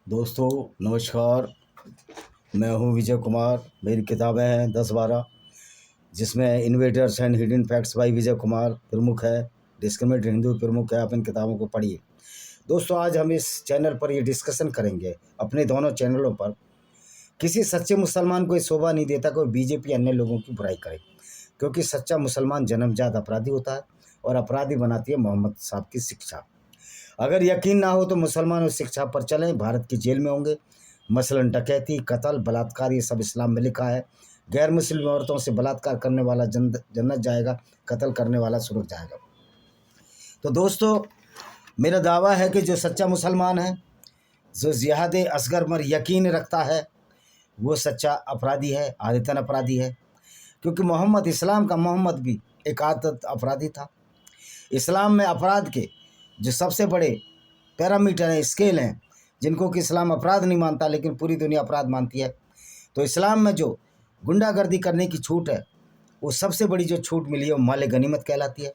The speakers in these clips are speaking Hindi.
दोस्तों नमस्कार। मैं हूं विजय कुमार। मेरी किताबें हैं 10-12, जिसमें inventors and hidden facts by Vijay Kumar प्रमुख है, डिस्क्रिमिनेट हिंदू प्रमुख है। आप इन किताबों को पढ़िए। दोस्तों आज हम इस चैनल पर ये डिस्कशन करेंगे, अपने दोनों चैनलों पर। किसी सच्चे मुसलमान को ये शोभा नहीं देता कोई बीजेपी अन्य लोगों की बुराई करे, क्योंकि सच्चा मुसलमान जन्मजात अपराधी होता है और अपराधी बनाती है मोहम्मद साहब की शिक्षा। अगर यकीन ना हो तो मुसलमान उस शिक्षा पर चलें, भारत की जेल में होंगे। मसलन डकैती, कत्ल, बलात्कार, ये सब इस्लाम में लिखा है। गैर मुस्लिम औरतों से बलात्कार करने वाला जन्नत जाएगा, कत्ल करने वाला सुरग जाएगा। तो दोस्तों मेरा दावा है कि जो सच्चा मुसलमान है, जो जिहाद असगर पर यकीन रखता है, वो सच्चा अपराधी है, आदतन अपराधी है। क्योंकि मोहम्मद, इस्लाम का मोहम्मद भी एक आदत अपराधी था। इस्लाम में अपराध के जो सबसे बड़े पैरामीटर हैं, स्केल हैं, जिनको कि इस्लाम अपराध नहीं मानता लेकिन पूरी दुनिया अपराध मानती है। तो इस्लाम में जो गुंडागर्दी करने की छूट है, वो सबसे बड़ी जो छूट मिली है वो माल गनीमत कहलाती है।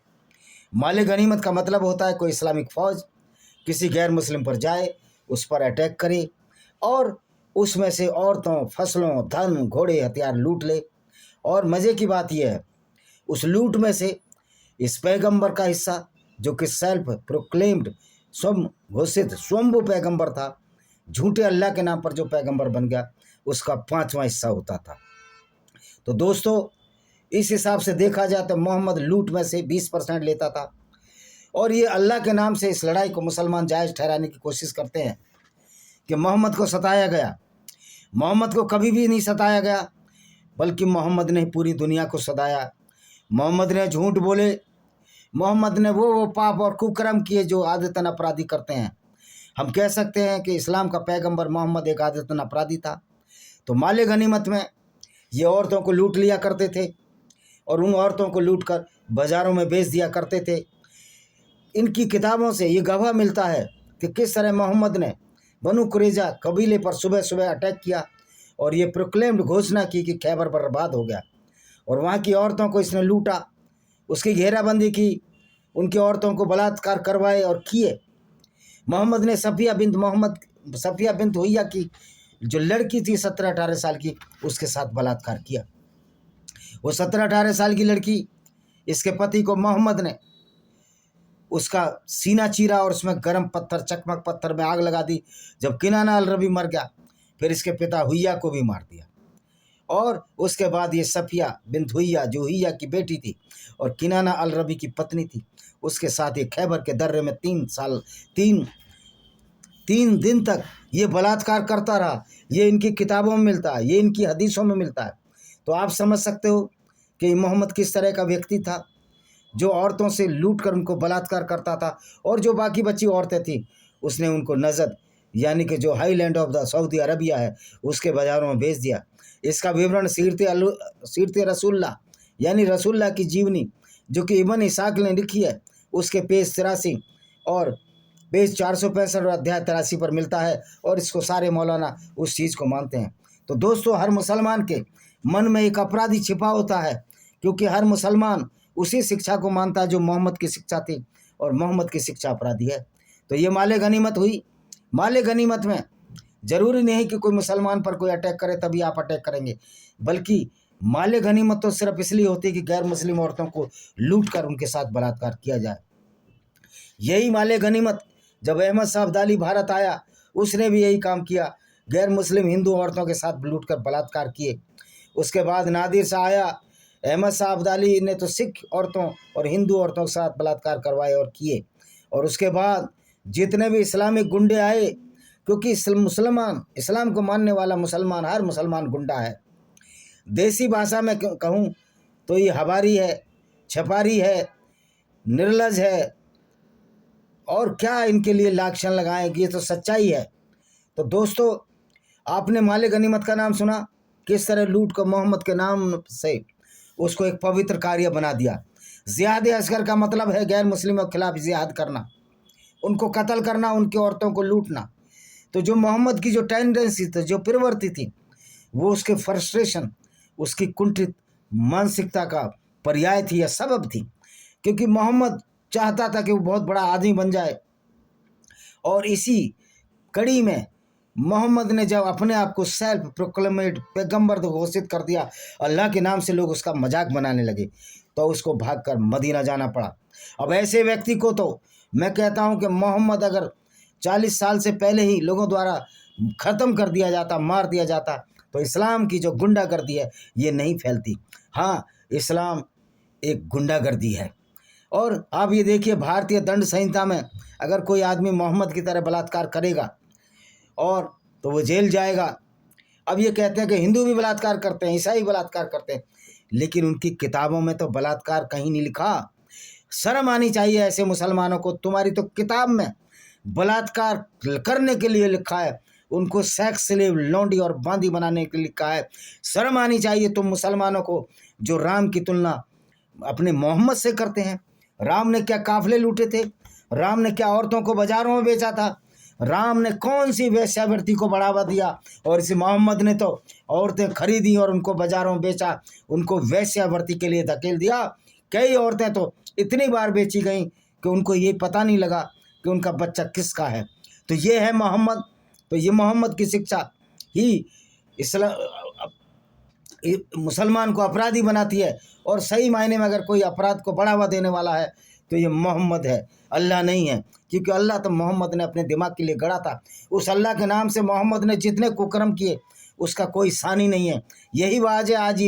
माल गनीमत का मतलब होता है कोई इस्लामिक फ़ौज किसी गैर मुस्लिम पर जाए, उस पर अटैक करे और उसमें से औरतों, फसलों, धन, घोड़े, हथियार लूट ले। और मज़े की बात यह है, उस लूट में से इस पैगंबर का हिस्सा, जो कि सेल्फ प्रोक्लेम्ड स्वयं घोषित स्वयंभू पैगंबर था, झूठे अल्लाह के नाम पर जो पैगंबर बन गया, उसका 5वां हिस्सा होता था। तो दोस्तों इस हिसाब से देखा जाए तो मोहम्मद लूट में से 20% लेता था। और ये अल्लाह के नाम से इस लड़ाई को मुसलमान जायज़ ठहराने की कोशिश करते हैं कि मोहम्मद को सताया गया। मोहम्मद को कभी भी नहीं सताया गया, बल्कि मोहम्मद ने पूरी दुनिया को सताया। मोहम्मद ने झूठ बोले, मोहम्मद ने वो पाप और कुकर्म किए जो आदतन अपराधी करते हैं। हम कह सकते हैं कि इस्लाम का पैगंबर मोहम्मद एक आदतन अपराधी था। तो माले गनीमत में ये औरतों को लूट लिया करते थे और उन औरतों को लूट कर बाज़ारों में बेच दिया करते थे। इनकी किताबों से ये गवाह मिलता है कि किस तरह मोहम्मद ने बनु कुरैजा कबीले पर सुबह सुबह अटैक किया और ये प्रोक्लेम्ड घोषणा की कि खैबर बर्बाद हो गया और वहाँ की औरतों को इसने लूटा, उसकी घेराबंदी की, उनकी औरतों को बलात्कार करवाए और किए। मोहम्मद ने सफ़िया बिन्त हुय्या की जो लड़की थी 17-18 साल की, उसके साथ बलात्कार किया। वो 17-18 साल की लड़की, इसके पति को मोहम्मद ने उसका सीना चीरा और उसमें गर्म पत्थर, चकमक पत्थर में आग लगा दी। जब किनाना अल रबी मर गया, फिर इसके पिता हुय्या को भी मार दिया। और उसके बाद ये सफ़िया बिन्त हुय्या, जो हुय्या की बेटी थी और किनाना अल रबी की पत्नी थी, उसके साथ ये खैबर के दर्रे में 3 दिन तक ये बलात्कार करता रहा। ये इनकी किताबों में मिलता है, ये इनकी हदीसों में मिलता है। तो आप समझ सकते हो कि मोहम्मद किस तरह का व्यक्ति था, जो औरतों से लूट कर उनको बलात्कार करता था। और जो बाकी बची औरतें थीं, उसने उनको नजद, यानी कि जो highland of the Saudi Arabia है, उसके बाज़ारों में भेज दिया। इसका विवरण सीरत रसूलुल्लाह यानी रसूलुल्लाह की जीवनी, जो कि इब्न इसाक ने लिखी है, उसके पेज 83 और पेज 465 और अध्याय 83 पर मिलता है। और इसको सारे मौलाना उस चीज़ को मानते हैं। तो दोस्तों हर मुसलमान के मन में एक अपराधी छिपा होता है, क्योंकि हर मुसलमान उसी शिक्षा को मानता है जो मोहम्मद की शिक्षा थी, और मोहम्मद की शिक्षा अपराधी है। तो ये माले गनीमत हुई। माले गनीमत में ज़रूरी नहीं कि कोई मुसलमान पर कोई अटैक करे तभी आप अटैक करेंगे, बल्कि माले गनीमत तो सिर्फ इसलिए होती है कि गैर मुस्लिम औरतों को लूट कर उनके साथ बलात्कार किया जाए। यही माले गनीमत जब अहमद शाह अब्दाली भारत आया, उसने भी यही काम किया, गैर मुस्लिम हिंदू औरतों के साथ लूट कर बलात्कार किए। उसके बाद नादिर शाह आया, अहमद शाह अब्दाली ने तो सिख औरतों और हिंदू औरतों के साथ बलात्कार करवाए और किए। और उसके बाद जितने भी इस्लामिक गुंडे आए, क्योंकि मुसलमान, इस्लाम को मानने वाला मुसलमान, हर मुसलमान गुंडा है। देसी भाषा में कहूँ तो ये हवारी है, छपारी है, निर्लज है, और क्या इनके लिए लाक्षण लगाएं, ये तो सच्चाई है। तो दोस्तों आपने माले गनीमत का नाम सुना, किस तरह लूट को मोहम्मद के नाम से उसको एक पवित्र कार्य बना दिया। जिहाद असगर का मतलब है गैर मुस्लिमों के खिलाफ जिहाद करना, उनको कत्ल करना, उनकी औरतों को लूटना। तो जो मोहम्मद की जो टेंडेंसी थी, जो प्रवृत्ति थी, वो उसके फ्रस्ट्रेशन, उसकी कुंठित मानसिकता का पर्याय थी या सबब थी। क्योंकि मोहम्मद चाहता था कि वो बहुत बड़ा आदमी बन जाए, और इसी कड़ी में मोहम्मद ने जब अपने आप को सेल्फ प्रोक्लेमेड पैगंबर घोषित कर दिया, अल्लाह के नाम से लोग उसका मजाक बनाने लगे, तो उसको भागकर मदीना जाना पड़ा। अब ऐसे व्यक्ति को तो मैं कहता हूं कि मोहम्मद अगर 40 साल से पहले ही लोगों द्वारा ख़त्म कर दिया जाता, मार दिया जाता, तो इस्लाम की जो गुंडागर्दी है ये नहीं फैलती। हाँ, इस्लाम एक गुंडागर्दी है। और आप ये देखिए, भारतीय दंड संहिता में अगर कोई आदमी मोहम्मद की तरह बलात्कार करेगा और तो वो जेल जाएगा। अब ये कहते हैं कि हिंदू भी बलात्कार करते हैं, ईसाई बलात्कार करते हैं, लेकिन उनकी किताबों में तो बलात्कार कहीं नहीं लिखा। शर्म आनी चाहिए ऐसे मुसलमानों को। तुम्हारी तो किताब में बलात्कार करने के लिए लिखा है, उनको सेक्स स्लेव, लौंडी और बांदी बनाने के लिए लिखा है। शर्म आनी चाहिए तुम मुसलमानों को जो राम की तुलना अपने मोहम्मद से करते हैं। राम ने क्या काफिले लूटे थे? राम ने क्या औरतों को बाजारों में बेचा था? राम ने कौन सी वेश्यावृत्ति को बढ़ावा दिया? और इस मोहम्मद ने तो औरतें खरीदी और उनको बाजारों में बेचा, उनको वेश्यावृत्ति के लिए धकेल दिया। कई औरतें तो इतनी बार बेची गईं कि उनको ये पता नहीं लगा कि उनका बच्चा किसका है। तो ये है मोहम्मद। तो ये मोहम्मद की शिक्षा ही मुसलमान को अपराधी बनाती है। और सही मायने में अगर कोई अपराध को बढ़ावा देने वाला है तो ये मोहम्मद है, अल्लाह नहीं है। क्योंकि अल्लाह तो मोहम्मद ने अपने दिमाग के लिए गढ़ा था। उस अल्लाह के नाम से मोहम्मद ने जितने कुकर्म किए उसका कोई सानी नहीं है। यही वजह है आज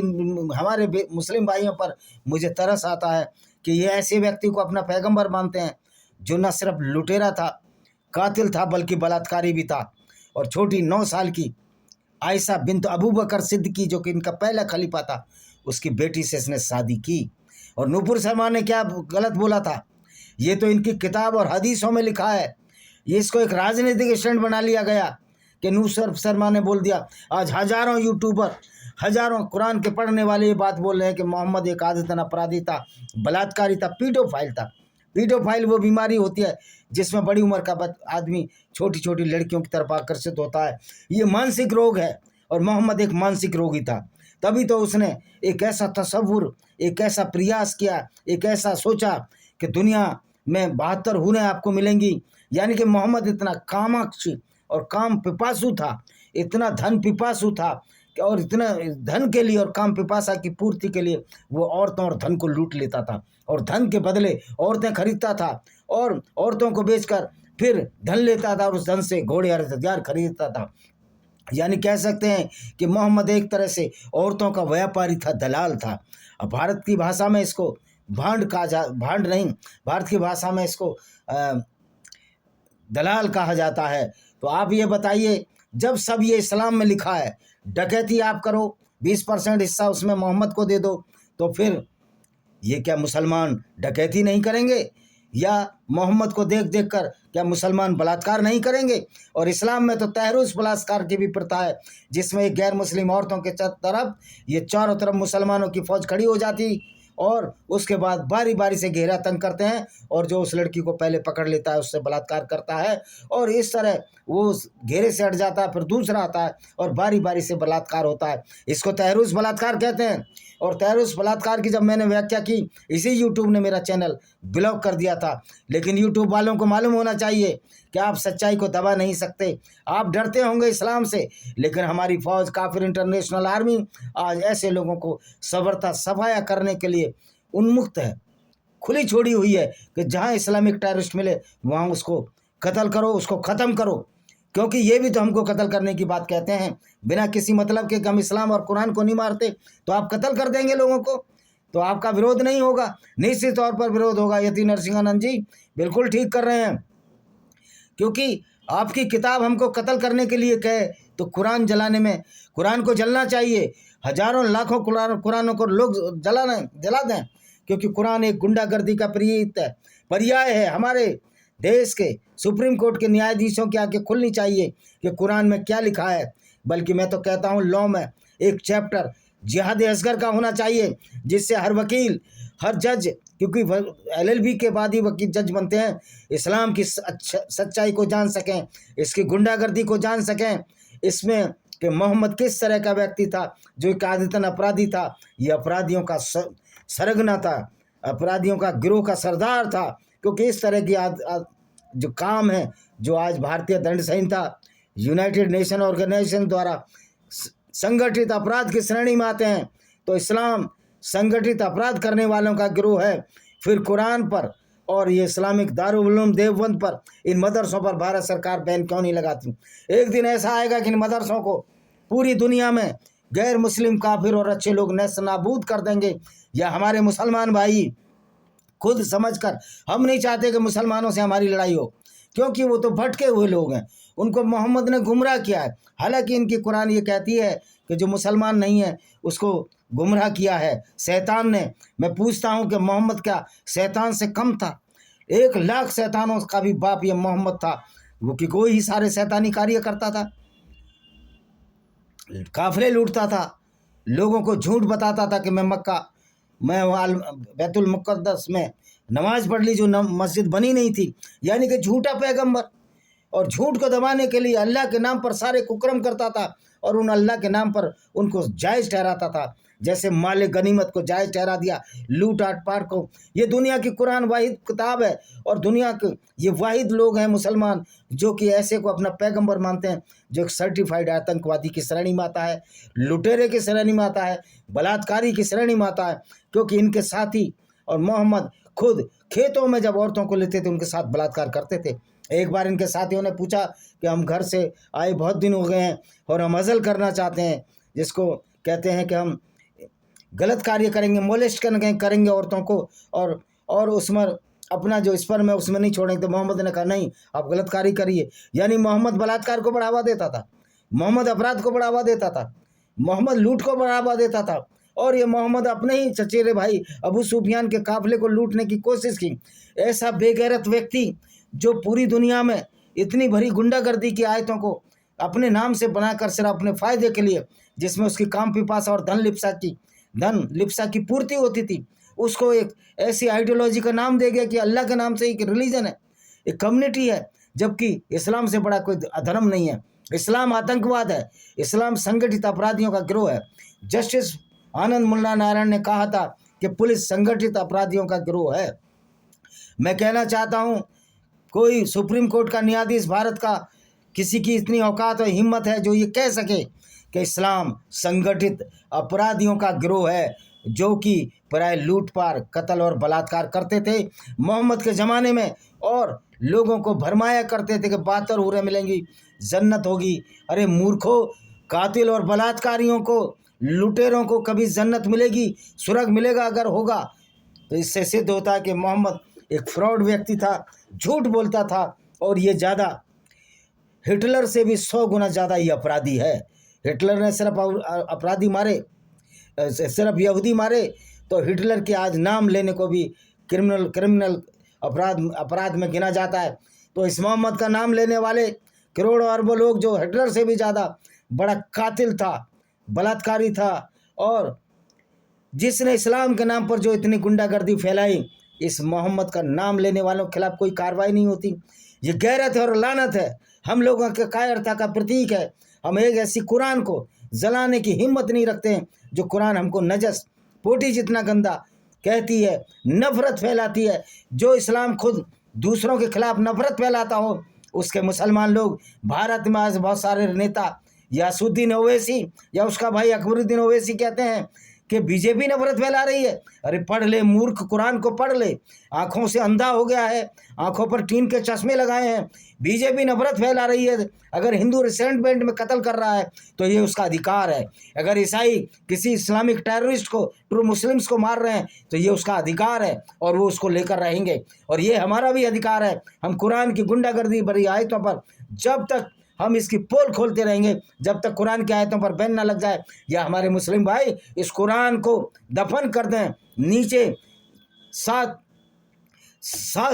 हमारे मुस्लिम भाइयों पर मुझे तरस आता है कि ये ऐसे व्यक्ति को अपना पैगंबर मानते हैं जो न सिर्फ लुटेरा था, कातिल था, बल्कि बलात्कारी भी था। और छोटी 9 साल की आयशा बिन्त अबू बकर सिद्दीकी, जो कि इनका पहला खलीफा था, उसकी बेटी से इसने शादी की। और नूपुर शर्मा ने क्या गलत बोला था? ये तो इनकी किताब और हदीसों में लिखा है। ये इसको एक राजनीतिक स्टैंड बना लिया गया कि नूपुर शर्मा ने बोल दिया। आज हजारों यूट्यूबर, हजारों कुरान के पढ़ने वाले ये बात बोल रहे हैं कि मोहम्मद एक आदतन अपराधी था, बलात्कारी था, पीडोफाइल था। पीडोफाइल वो बीमारी होती है जिसमें बड़ी उम्र का आदमी छोटी छोटी लड़कियों की तरफ आकर्षित होता है। ये मानसिक रोग है और मोहम्मद एक मानसिक रोगी था। तभी तो उसने एक ऐसा तसव्वुर, एक ऐसा प्रयास किया, एक ऐसा सोचा कि दुनिया में 72 हूरें आपको मिलेंगी। यानी कि मोहम्मद इतना कामाक्षी और काम पिपासु था, इतना धन पिपासु था और इतना धन के लिए और काम पिपासा की पूर्ति के लिए वो औरतों और धन को लूट लेता था और धन के बदले औरतें खरीदता था और औरतों को बेचकर फिर धन लेता था और उस धन से घोड़े और हथियार खरीदता था। यानी कह सकते हैं कि मोहम्मद एक तरह से औरतों का व्यापारी था, दलाल था। अब भारत की भाषा में इसको भांड भांड नहीं, भारत की भाषा में इसको दलाल कहा जाता है। तो आप ये बताइए, जब सब ये इस्लाम में लिखा है, डकैती आप करो, 20% हिस्सा उसमें मोहम्मद को दे दो, तो फिर ये क्या मुसलमान डकैती नहीं करेंगे? या मोहम्मद को देख देख कर क्या मुसलमान बलात्कार नहीं करेंगे? और इस्लाम में तो तहरीश बलात्कार की भी प्रथा है, जिसमें एक गैर मुस्लिम औरतों के तरफ ये चारों तरफ मुसलमानों की फौज खड़ी हो जाती और उसके बाद बारी बारी से घेरा तंग करते हैं और जो उस लड़की को पहले पकड़ लेता है उससे बलात्कार करता है और इस तरह वो उस घेरे से हट जाता है, फिर दूसरा आता है और बारी बारी से बलात्कार होता है। इसको तहरीश बलात्कार कहते हैं। और तहरीश बलात्कार की जब मैंने व्याख्या की, इसी यूट्यूब ने मेरा चैनल ब्लॉक कर दिया था। लेकिन यूट्यूब वालों को मालूम होना चाहिए कि आप सच्चाई को दबा नहीं सकते। आप डरते होंगे इस्लाम से, लेकिन हमारी फ़ौज काफिर इंटरनेशनल आर्मी आज ऐसे लोगों को सबरता सफाया करने के लिए उन्मुक्त है, खुली छोड़ी हुई है कि जहाँ इस्लामिक टेररिस्ट मिले वहाँ उसको कत्ल करो, उसको ख़त्म करो। क्योंकि ये भी तो हमको कत्ल करने की बात कहते हैं, बिना किसी मतलब के। हम इस्लाम और कुरान को नहीं मारते तो आप कत्ल कर देंगे लोगों को, तो आपका विरोध नहीं होगा? निश्चित तौर पर विरोध होगा। यति नरसिंहानंद जी बिल्कुल ठीक कर रहे हैं, क्योंकि आपकी किताब हमको कत्ल करने के लिए कहे तो कुरान जलाने में, कुरान को जलना चाहिए। हजारों लाखों कुरानों को लोग जला दें, क्योंकि कुरान एक गुंडागर्दी का पर्याय है। हमारे देश के सुप्रीम कोर्ट के न्यायाधीशों की आंखें खुलनी चाहिए कि कुरान में क्या लिखा है। बल्कि मैं तो कहता हूँ लॉ में एक चैप्टर जिहाद असगर का होना चाहिए, जिससे हर वकील, हर जज, क्योंकि LLB के बाद ही वकील जज बनते हैं, इस्लाम की सच्चाई को जान सकें, इसकी गुंडागर्दी को जान सकें, इसमें कि मोहम्मद किस तरह का व्यक्ति था जो एक आदतन अपराधी था, ये अपराधियों का सरगना था, अपराधियों का गिरोह का सरदार था। क्योंकि इस तरह की जो काम है, जो आज भारतीय दंड संहिता यूनाइटेड नेशन ऑर्गेनाइजेशन द्वारा संगठित अपराध की श्रेणी में आते हैं, तो इस्लाम संगठित अपराध करने वालों का गिरोह है। फिर कुरान पर और ये इस्लामिक दारुल उलूम देवबंद पर, इन मदरसों पर भारत सरकार बैन क्यों नहीं लगाती? एक दिन ऐसा आएगा कि इन मदरसों को पूरी दुनिया में गैर मुस्लिम काफिर और अच्छे लोग नेस्तनाबूद कर देंगे। या हमारे मुसलमान भाई खुद समझकर, हम नहीं चाहते कि मुसलमानों से हमारी लड़ाई हो, क्योंकि वो तो भटके हुए लोग हैं, उनको मोहम्मद ने गुमराह किया है। हालांकि इनकी कुरान ये कहती है कि जो मुसलमान नहीं है उसको गुमराह किया है शैतान ने। मैं पूछता हूँ कि मोहम्मद क्या शैतान से कम था? 1,00,000 शैतानों का भी बाप ये मोहम्मद था, वो कि कोई ही सारे शैतानी कार्य करता था, काफिले लूटता था, लोगों को झूठ बताता था कि मैं वहाँ बैतुल मुक़द्दस में नमाज पढ़ ली, जो मस्जिद बनी नहीं थी, यानी कि झूठा पैगंबर। और झूठ को दबाने के लिए अल्लाह के नाम पर सारे कुकर्म करता था और उन अल्लाह के नाम पर उनको जायज़ ठहराता था। जैसे माले गनीमत को जायज़ ठहरा दिया, लूट पाट को। ये दुनिया की कुरान वाहिद किताब है और दुनिया के ये वाहिद लोग हैं मुसलमान जो कि ऐसे को अपना पैगंबर मानते हैं, जो एक सर्टिफाइड आतंकवादी की श्रेणी में आता है, लुटेरे की श्रेणी में आता है, बलात्कारी की श्रेणी में आता है। क्योंकि इनके साथी और मोहम्मद खुद खेतों में जब औरतों को लेते थे उनके साथ बलात्कार करते थे। एक बार इनके साथियों ने पूछा कि हम घर से आए बहुत दिन हो गए हैं और हम अज़ल करना चाहते हैं, जिसको कहते हैं कि हम गलत कार्य करेंगे, मोलेस्ट करेंगे औरतों को, और उसमें अपना जो स्पर्म है उसमें नहीं छोड़ेंगे। तो मोहम्मद ने कहा नहीं, आप गलत कार्य करिए। यानी मोहम्मद बलात्कार को बढ़ावा देता था, मोहम्मद अपराध को बढ़ावा देता था, मोहम्मद लूट को बढ़ावा देता था। और ये मोहम्मद अपने ही चचेरे भाई अबू सुफियान के काफिले को लूटने की कोशिश की। ऐसा बेगैरत व्यक्ति जो पूरी दुनिया में इतनी भरी गुंडागर्दी की आयतों को अपने नाम से बनाकर सिर्फ अपने फ़ायदे के लिए, जिसमें उसकी काम पिपासा और धन लिप्सा की पूर्ति होती थी, उसको एक ऐसी आइडियोलॉजी का नाम दे गया कि अल्लाह के नाम से एक रिलीजन है, एक कम्युनिटी है, जबकि इस्लाम से बड़ा कोई धर्म नहीं है। इस्लाम आतंकवाद है, इस्लाम संगठित अपराधियों का गिरोह है। जस्टिस आनंद मुल्ला नारायण ने कहा था कि पुलिस संगठित अपराधियों का गिरोह है। मैं कहना चाहता हूँ, कोई सुप्रीम कोर्ट का न्यायाधीश भारत का किसी की इतनी औकात और हिम्मत है जो ये कह सके कि इस्लाम संगठित अपराधियों का गिरोह है, जो कि प्राय लूटपाट, कत्ल और बलात्कार करते थे मोहम्मद के ज़माने में, और लोगों को भरमाया करते थे कि 72 हूरें मिलेंगी, जन्नत होगी। अरे मूर्खों, कातिल और बलात्कारियों को, लुटेरों को कभी जन्नत मिलेगी, स्वर्ग मिलेगा अगर होगा तो इससे सिद्ध होता है कि मोहम्मद एक फ्रॉड व्यक्ति था, झूठ बोलता था। और ये ज़्यादा हिटलर से भी 100 गुना ज़्यादा ये अपराधी है। हिटलर ने सिर्फ अपराधी मारे, सिर्फ यहूदी मारे, तो हिटलर के आज नाम लेने को भी क्रिमिनल अपराध में गिना जाता है। तो इस मोहम्मद का नाम लेने वाले करोड़ों अरबों लोग, जो हिटलर से भी ज़्यादा बड़ा कातिल था, बलात्कारी था, और जिसने इस्लाम के नाम पर जो इतनी गुंडागर्दी फैलाई, इस मोहम्मद का नाम लेने वालों के खिलाफ कोई कार्रवाई नहीं होती। ये गैरत है और लानत है, हम लोगों के कायरता का प्रतीक है। हम एक ऐसी कुरान को जलाने की हिम्मत नहीं रखते हैं जो कुरान हमको नजस पोटी जितना गंदा कहती है, नफरत फैलाती है। जो इस्लाम खुद दूसरों के खिलाफ नफरत फैलाता हो, उसके मुसलमान लोग भारत में आज बहुत सारे नेता, यासुद्दीन ओवैसी या उसका भाई अकबरुद्दीन ओवैसी कहते हैं कि बीजेपी नफरत फैला रही है। अरे पढ़ ले मूर्ख, कुरान को पढ़ ले, आँखों से अंधा हो गया है, आँखों पर टीन के चश्मे लगाए हैं। बीजेपी नफरत फैला रही है। अगर हिंदू रिसेंटमेंट में कत्ल कर रहा है तो ये उसका अधिकार है। अगर ईसाई किसी इस्लामिक टेररिस्ट को, ट्रू मुस्लिम्स को मार रहे हैं तो ये उसका अधिकार है और वो उसको लेकर रहेंगे। और ये हमारा भी अधिकार है। हम कुरान की गुंडागर्दी भरी आयतों पर जब तक हम इसकी पोल खोलते रहेंगे, जब तक कुरान की आयतों पर बैन ना लग जाए। या हमारे मुस्लिम भाई इस कुरान को दफन कर दें नीचे, सात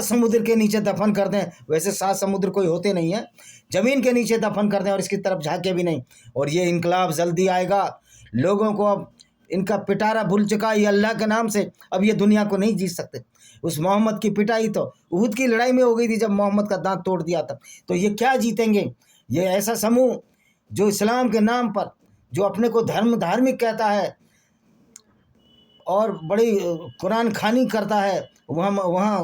समुद्र के नीचे दफन कर दें। वैसे 7 समुद्र कोई होते नहीं है, ज़मीन के नीचे दफन कर दें और इसकी तरफ झांके भी नहीं। और ये इनकलाब जल्दी आएगा। लोगों को अब इनका पिटारा भूल चुका है, ये अल्लाह के नाम से अब ये दुनिया को नहीं जीत सकते। उस मोहम्मद की पिटाई तो उहद की लड़ाई में हो गई थी, जब मोहम्मद का दांत तोड़ दिया था। तो ये क्या जीतेंगे? ये ऐसा समूह जो इस्लाम के नाम पर, जो अपने को धार्मिक कहता है और बड़ी कुरान खानी करता है, वहाँ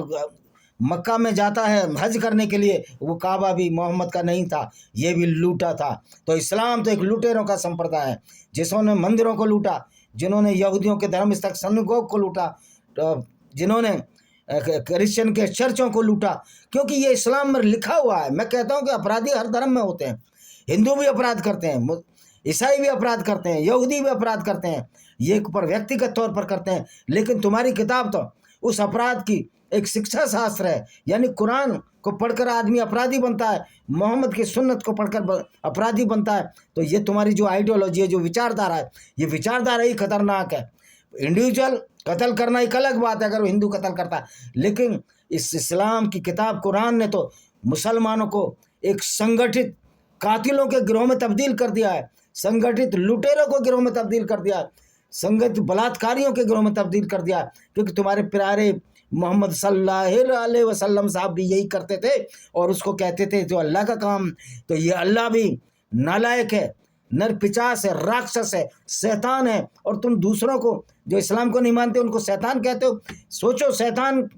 मक्का में जाता है हज करने के लिए, वो काबा भी मोहम्मद का नहीं था, ये भी लूटा था। तो इस्लाम तो एक लुटेरों का संप्रदाय है, जिन्होंने मंदिरों को लूटा, जिन्होंने यहूदियों के धर्म स्थल सिनेगोग को लूटा, जिन्होंने क्रिश्चियन के चर्चों को लूटा, क्योंकि ये इस्लाम में लिखा हुआ है। मैं कहता हूँ कि अपराधी हर धर्म में होते हैं, हिंदू भी अपराध करते हैं, ईसाई भी अपराध करते हैं, यहूदी भी अपराध करते हैं, ये पर व्यक्तिगत तौर पर करते हैं। लेकिन तुम्हारी किताब तो उस अपराध की एक शिक्षा शास्त्र है, यानी कुरान को पढ़कर आदमी अपराधी बनता है, मोहम्मद की सुन्नत को पढ़कर अपराधी बनता है। तो ये तुम्हारी जो आइडियोलॉजी है, जो विचारधारा है, ये विचारधारा ही खतरनाक है। इंडिविजुअल कत्ल करना एक अलग बात है अगर वो हिंदू कत्ल करता है, लेकिन इस इस्लाम की किताब कुरान ने तो मुसलमानों को एक संगठित कातिलों के गिरोह में तब्दील कर दिया है, संगठित लुटेरों को गिरोह में तब्दील कर दिया, संगठित बलात्कारियों के गिरोह में तब्दील कर दिया। क्योंकि तुम्हारे प्यारे मोहम्मद सल्लल्लाहु अलैहि वसल्लम साहब भी यही करते थे और उसको कहते थे जो अल्लाह का काम। तो ये अल्लाह भी नालायक है, नर पिचास है, राक्षस है, शैतान है, और तुम दूसरों को जो इस्लाम को नहीं मानते उनको शैतान कहते हो। सोचो, शैतान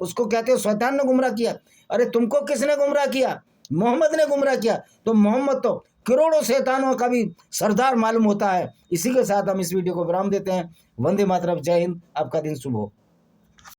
उसको कहते हो शैतान ने गुमराह किया। अरे तुमको किसने गुमराह किया? मोहम्मद ने गुमराह किया। तो मोहम्मद तो करोड़ों शैतानों का भी सरदार मालूम होता है। इसी के साथ हम इस वीडियो को विराम देते हैं। वंदे मातरम, जय हिंद, आपका दिन शुभ हो।